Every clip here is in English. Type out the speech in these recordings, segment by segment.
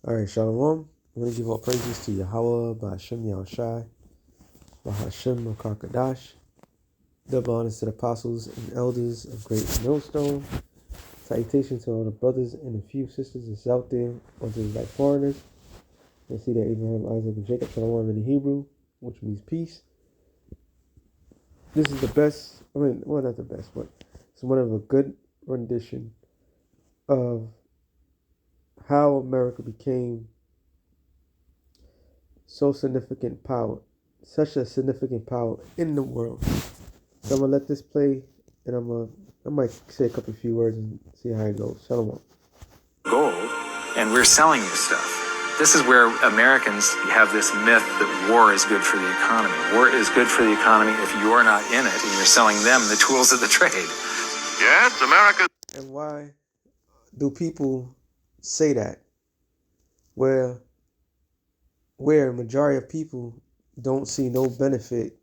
All right, Shalom. I want to give all praises to Yahweh, Ba'ashem Yahushai, Bahashem Makakadash. Double honors to the apostles and elders of Great Millstone. Salutations to all the brothers and the few sisters that's out there, or just like foreigners. They see that Abraham, Isaac, and Jacob, Shalom in the Hebrew, which means peace. This is the best, not the best, but it's one of a good rendition of how America became so significant power, such a significant power in the world. So I'm gonna let this play, and I might say a few words and see how it goes. Shalom. Gold, and we're selling you stuff. This is where Americans have this myth that war is good for the economy. War is good for the economy if you're not in it and you're selling them the tools of the trade. Yes, America. And why do people say that? Where a majority of people don't see no benefit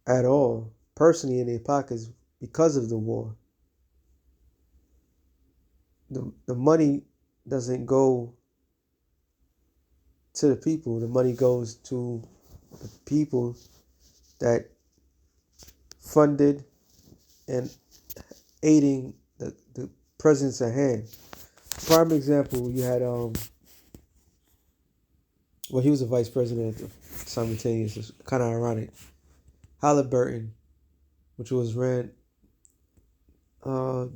at all, personally, in their pockets because of the war. The money doesn't go to the people. The money goes to the people that funded and aiding the presidents at hand. Prime example, you had he was a vice president simultaneously. It's kind of ironic. Halliburton, which was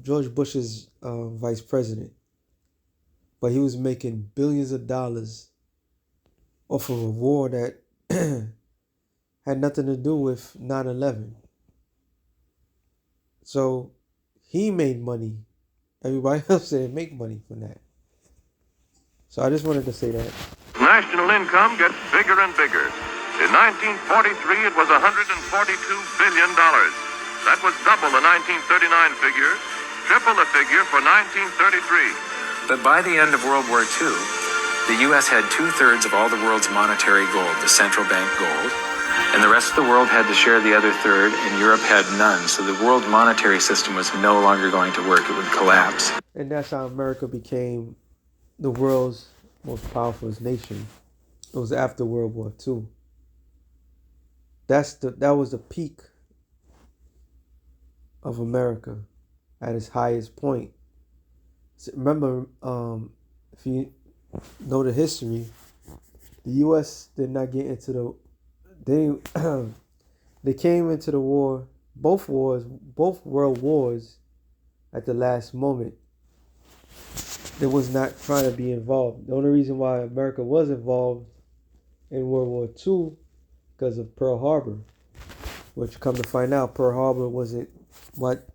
George Bush's vice president, but he was making billions of dollars off of a war that had nothing to do with 9/11. So he made money. Everybody else didn't make money from that. So I just wanted to say that. National income gets bigger and bigger. In 1943, it was $142 billion. That was double the 1939 figure, triple the figure for 1933. But by the end of World War II, the U.S. had 2/3 of all the world's monetary gold, the central bank gold, and the rest of the world had to share the other third, and Europe had none. So the world monetary system was no longer going to work. It would collapse. And that's how America became the world's most powerful nation. It was after World War II. That was the peak of America at its highest point. So remember, if you know the history, the U.S. did not get into they came into the war, both world wars, at the last moment. They was not trying to be involved. The only reason why America was involved in World War II because of Pearl Harbor, which come to find out, Pearl Harbor wasn't what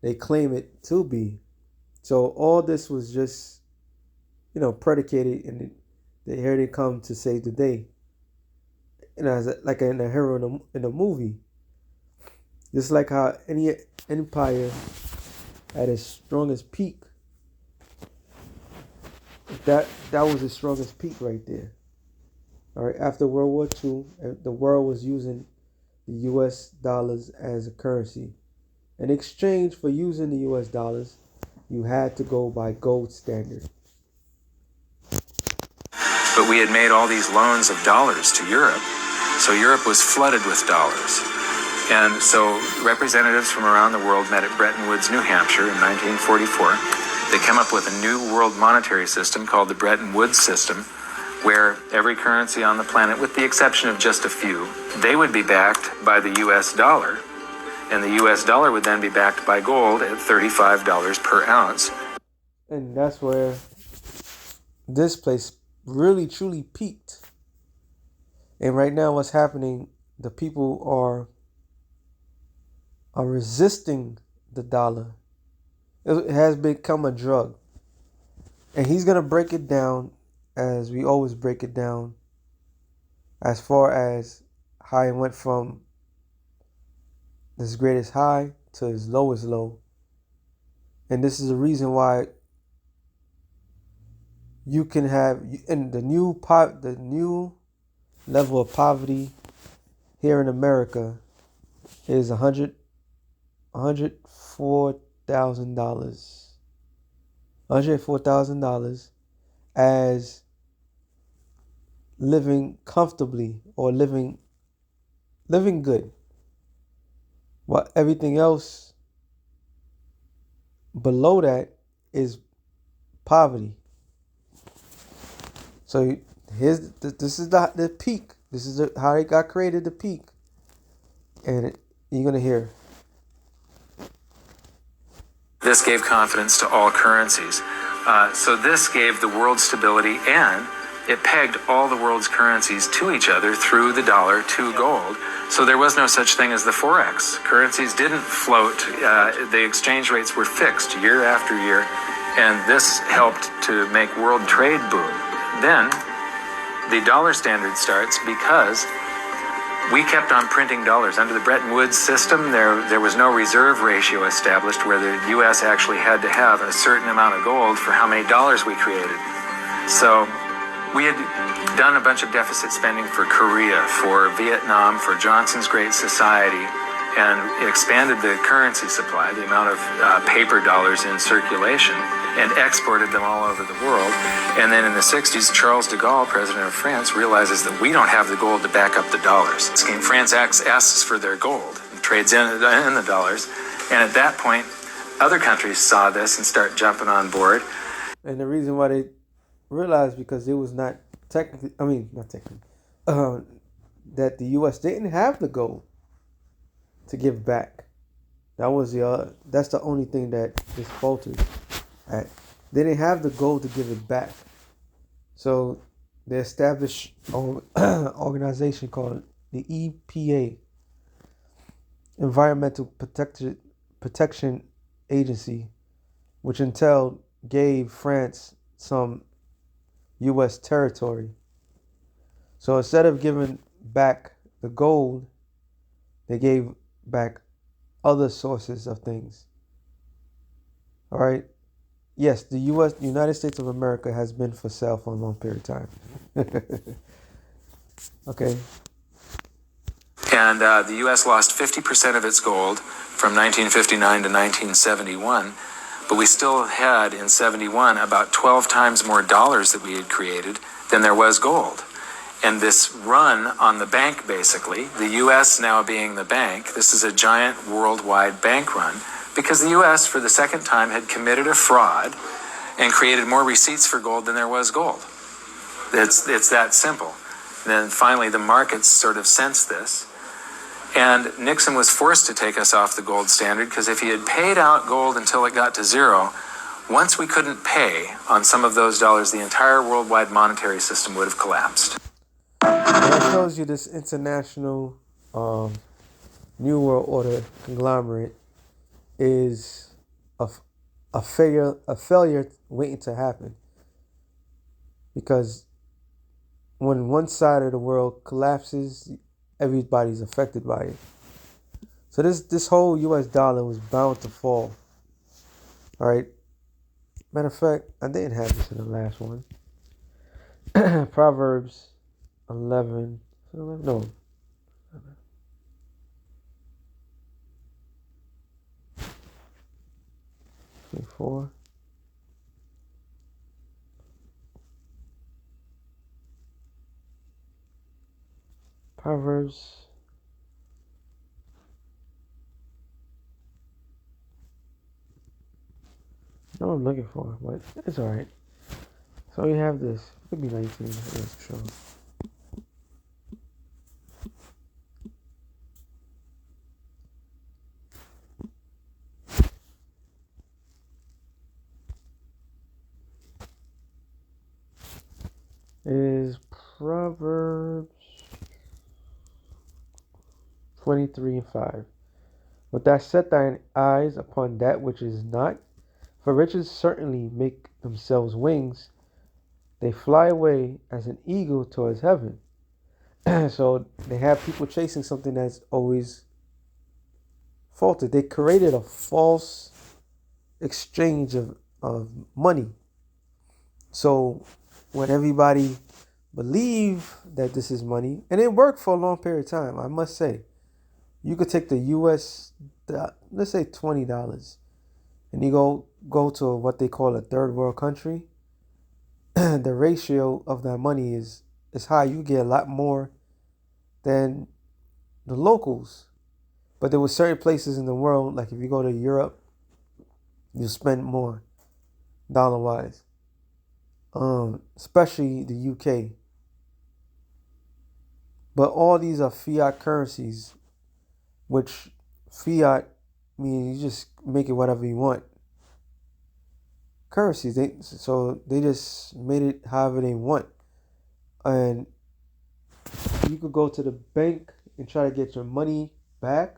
they claim it to be. So all this was just, predicated, and here they come to save the day. As like in a hero in a movie. Just like how any empire at its strongest peak, that was the strongest peak right there. All right, after World War II, the world was using the U.S. dollars as a currency. In exchange for using the U.S. dollars, you had to go by gold standard. But we had made all these loans of dollars to Europe, so Europe was flooded with dollars. And so representatives from around the world met at Bretton Woods, New Hampshire in 1944. They came up with a new world monetary system called the Bretton Woods system, where every currency on the planet, with the exception of just a few, they would be backed by the U.S. dollar, and the U.S. dollar would then be backed by gold at $35 per ounce. And that's where this place really truly peaked. And right now what's happening, the people are resisting the dollar. It has become a drug. And he's going to break it down as we always break it down, as far as how it went from his greatest high to his lowest low. And this is the reason why you can have, and the new level of poverty here in America is $104,000. $104,000 as living comfortably or living good. While everything else below that is poverty. So this is the peak. This is how they got created, the peak. And you're going to hear. This gave confidence to all currencies. So this gave the world stability, and it pegged all the world's currencies to each other through the dollar to gold. So there was no such thing as the forex. Currencies didn't float. The exchange rates were fixed year after year, and this helped to make world trade boom. Then the dollar standard starts because we kept on printing dollars. Under the Bretton Woods system, there was no reserve ratio established where the U.S. actually had to have a certain amount of gold for how many dollars we created. So we had done a bunch of deficit spending for Korea, for Vietnam, for Johnson's Great Society, and expanded the currency supply, the amount of paper dollars in circulation, and exported them all over the world. And then in the 60s, Charles de Gaulle, president of France, realizes that we don't have the gold to back up the dollars. France asks for their gold and trades in the dollars. And at that point, other countries saw this and start jumping on board. And the reason why they realized, because it was not technically, that the U.S. didn't have the gold to give back. That's the only thing that this faltered at. They didn't have the gold to give it back. So they established an organization called the EPA, Environmental Protection Agency, which until gave France some U.S. territory. So instead of giving back the gold, they gave back other sources of things. All right. Yes, the United States of America, has been for sale for a long period of time. Okay. And the U.S. lost 50% of its gold from 1959 to 1971, but we still had in 71 about 12 times more dollars that we had created than there was gold. And this run on the bank, basically, the U.S. now being the bank, this is a giant worldwide bank run, because the U.S. for the second time had committed a fraud and created more receipts for gold than there was gold. It's that simple. And then finally the markets sort of sensed this, and Nixon was forced to take us off the gold standard, because if he had paid out gold until it got to zero, once we couldn't pay on some of those dollars, the entire worldwide monetary system would have collapsed. That shows you this international New World Order conglomerate is a failure waiting to happen. Because when one side of the world collapses, everybody's affected by it. So this whole US dollar was bound to fall. All right. Matter of fact, I didn't have this in the last one. Proverbs 11. No. 24. Proverbs. No, I'm looking for, but it's alright. So we have this. It could be 19. That's sure. Is Proverbs 23:5. But thou set thine eyes upon that which is not, for riches certainly make themselves wings. They fly away as an eagle towards heaven. So they have people chasing something that's always faulted. They created a false exchange of money. So when everybody believe that this is money, and it worked for a long period of time, I must say. You could take the US, let's say $20, and you go to what they call a third world country, the ratio of that money is high. You get a lot more than the locals. But there were certain places in the world, like if you go to Europe, you spend more dollar wise. Especially the UK. But all these are fiat currencies, which fiat means you just make it whatever you want. Currencies, so they just made it however they want, and you could go to the bank and try to get your money back,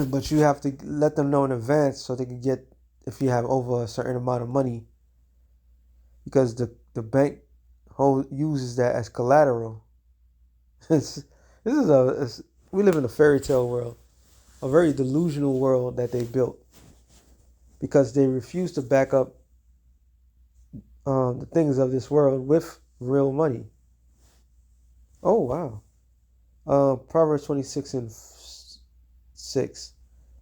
but you have to let them know in advance so they can get if you have over a certain amount of money, because the bank uses that as collateral. We live in a fairy tale world, a very delusional world that they built because they refuse to back up the things of this world with real money. Oh wow. Proverbs 26 and 6.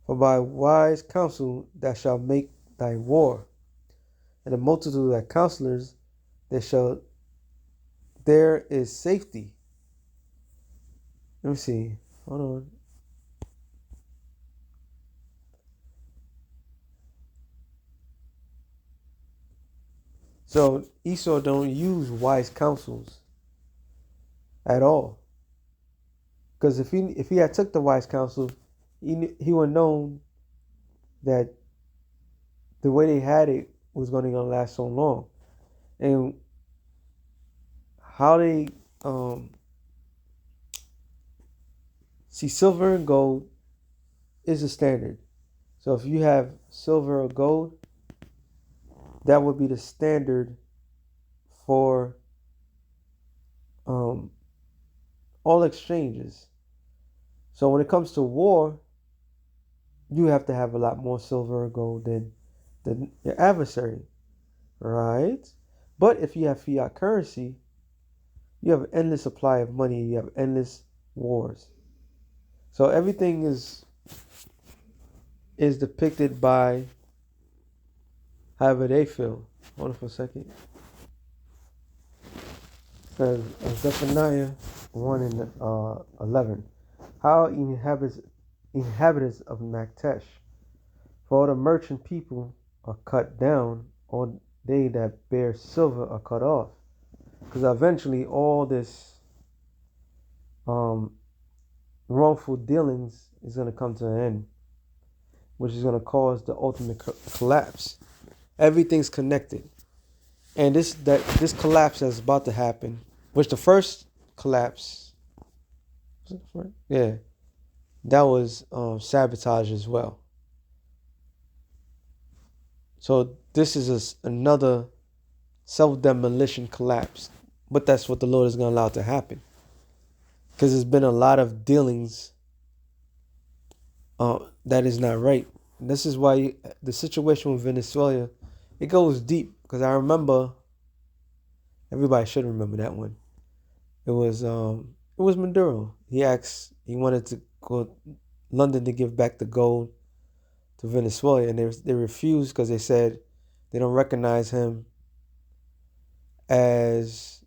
For by wise counsel thou shalt make thy war, and the multitude of thy counselors there is safety. Let me see. Hold on. So Esau don't use wise counsels at all. Because if he had took the wise counsel, he would have known that the way they had it was going to last so long, and how they see silver and gold is a standard. So if you have silver or gold, that would be the standard for all exchanges. So when it comes to war, you have to have a lot more silver or gold than your adversary, right? But if you have fiat currency, you have an endless supply of money. You have endless wars. So everything is depicted by however they feel. Hold on for a second. It says Zephaniah 1 and 11. How inhabitants of Maktesh, for all the merchant people are cut down, all they that bear silver are cut off. Because eventually all this wrongful dealings is going to come to an end, which is going to cause the ultimate collapse. Everything's connected, and this collapse that's about to happen, which the first collapse, yeah, that was sabotage as well. So this is another self-demolition collapse, but that's what the Lord is going to allow to happen, because there's been a lot of dealings that is not right. And this is why the situation with Venezuela, it goes deep, because I remember, everybody should remember that one. It was Maduro. He wanted to go to London to give back the gold to Venezuela, and they refused because they said they don't recognize him as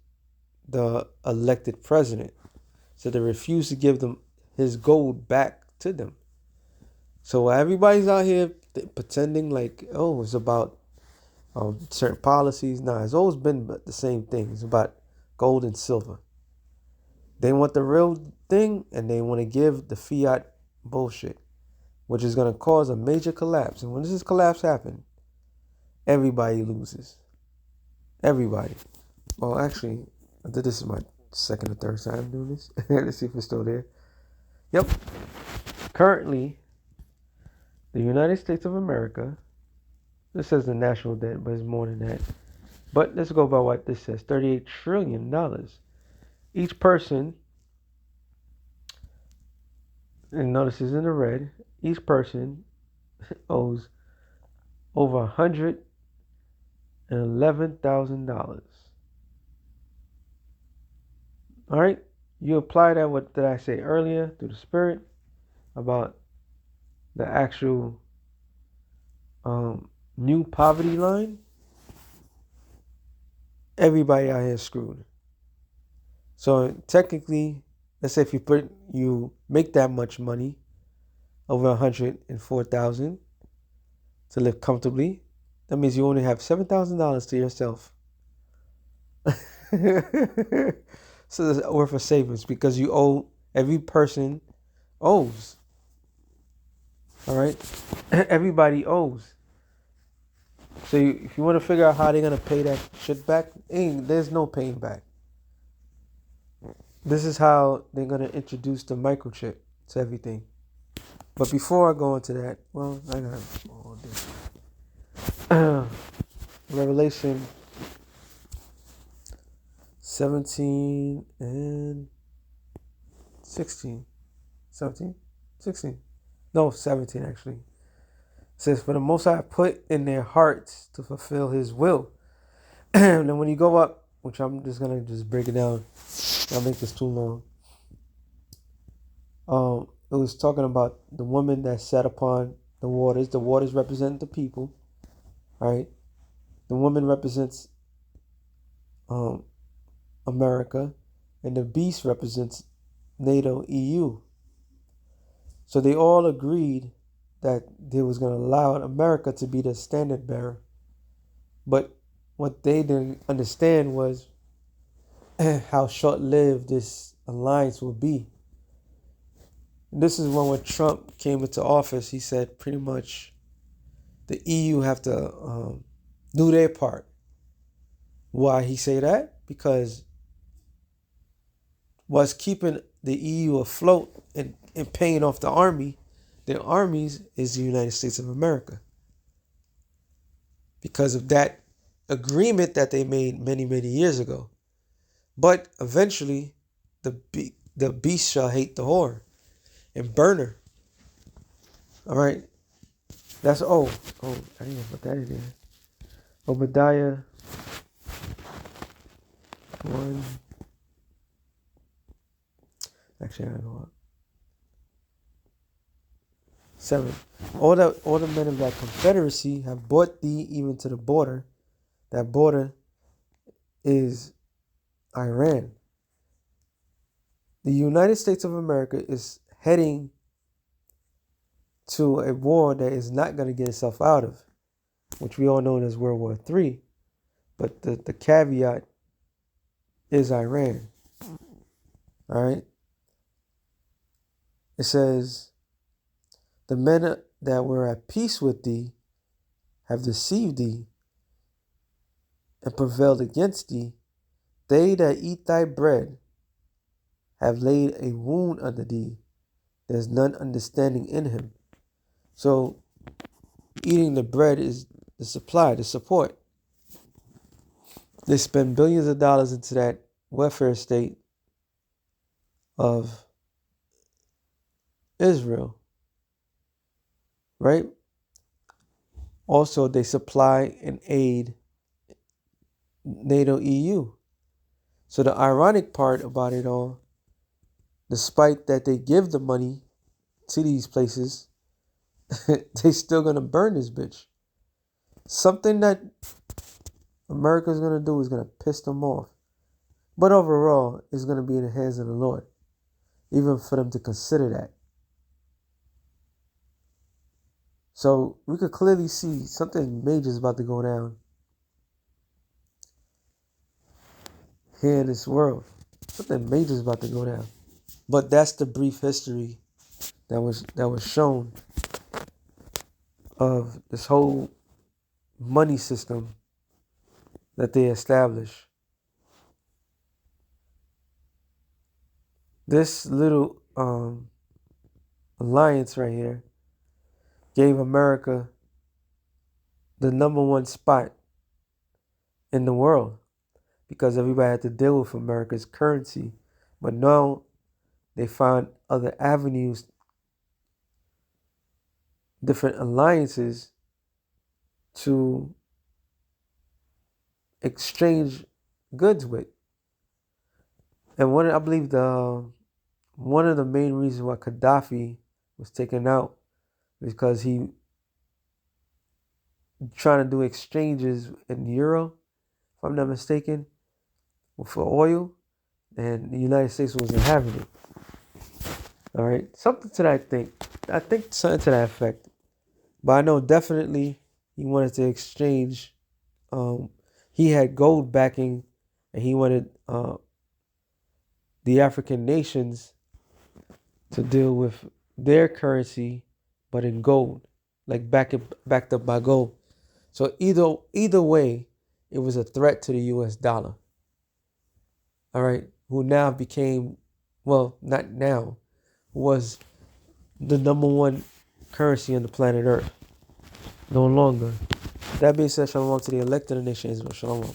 the elected president. So they refused to give them his gold back to them. So everybody's out here pretending like, oh, it's about certain policies. Nah, it's always been the same thing. It's about gold and silver. They want the real thing, and they want to give the fiat bullshit, which is going to cause a major collapse. And when this collapse happens, everybody loses. Everybody. Well, actually, I think this is my second or third time doing this. Let's see if it's still there. Yep. Currently, the United States of America, this says the national debt, but it's more than that. But let's go by what this says, $38 trillion. Each person, and notice it's in the red, each person owes over $111,000. All right, you apply that, what did I say earlier, through the spirit, about the actual new poverty line. everybody out here is screwed. So technically, let's say if you make that much money, over 104,000 to live comfortably, that means you only have $7,000 to yourself. So that's worth of savings because you owe, every person owes. All right, everybody owes. So if you want to figure out how they're gonna pay that shit back, there's no paying back. This is how they're gonna introduce the microchip to everything. But before I go into that, well, I got all this. Revelation 17 and 16. 17? 16. No, 17 actually. It says, for the Most High put in their hearts to fulfill his will. And then when you go up, which I'm just going to just break it down. I'll make this too long. It was talking about the woman that sat upon the waters. The waters represent the people. Right? The woman represents America. And the beast represents NATO, EU. So they all agreed that they was going to allow America to be the standard bearer. But what they didn't understand was how short-lived this alliance will be. And this is when Trump came into office, he said pretty much the EU have to do their part. Why he say that? Because what's keeping the EU afloat and paying off the army, their armies, is the United States of America. Because of that agreement that they made many, many years ago. But eventually, the beast shall hate the whore and burn her. All right. That's, I didn't even put that in there. Obadiah 1. Actually, I don't know. 7. All the men of that confederacy have brought thee even to the border. That border is Iran. The United States of America is heading to a war that is not going to get itself out of, which we all know as World War III. But the caveat is Iran. All right. It says, the men that were at peace with thee have deceived thee and prevailed against thee. They that eat thy bread have laid a wound under thee. There's none understanding in him. So eating the bread is the supply, the support. They spend billions of dollars into that welfare state of Israel, right? Also, they supply and aid NATO, EU. So the ironic part about it all, despite that they give the money to these places, they still gonna burn this bitch. Something that America's gonna do is gonna piss them off. But overall, it's gonna be in the hands of the Lord, even for them to consider that. So we could clearly see something major is about to go down here in this world. Something major is about to go down. But that's the brief history that was shown of this whole money system that they established. This little alliance right here gave America the #1 spot in the world because everybody had to deal with America's currency. But now they found other avenues, different alliances to exchange goods with. And I believe one of the main reasons why Gaddafi was taken out was because he trying to do exchanges in euro if I'm not mistaken, for oil, and the United States wasn't having it. All right, something to that thing. I think something to that effect. But I know definitely he wanted to exchange. He had gold backing, and he wanted the African nations to deal with their currency, but in gold, like backed up by gold. So either way, it was a threat to the U.S. dollar. All right, who now became, well, not now, was the number one currency on the planet Earth. No longer. That being said, shalom to the elect of the nation Israel. Shalom.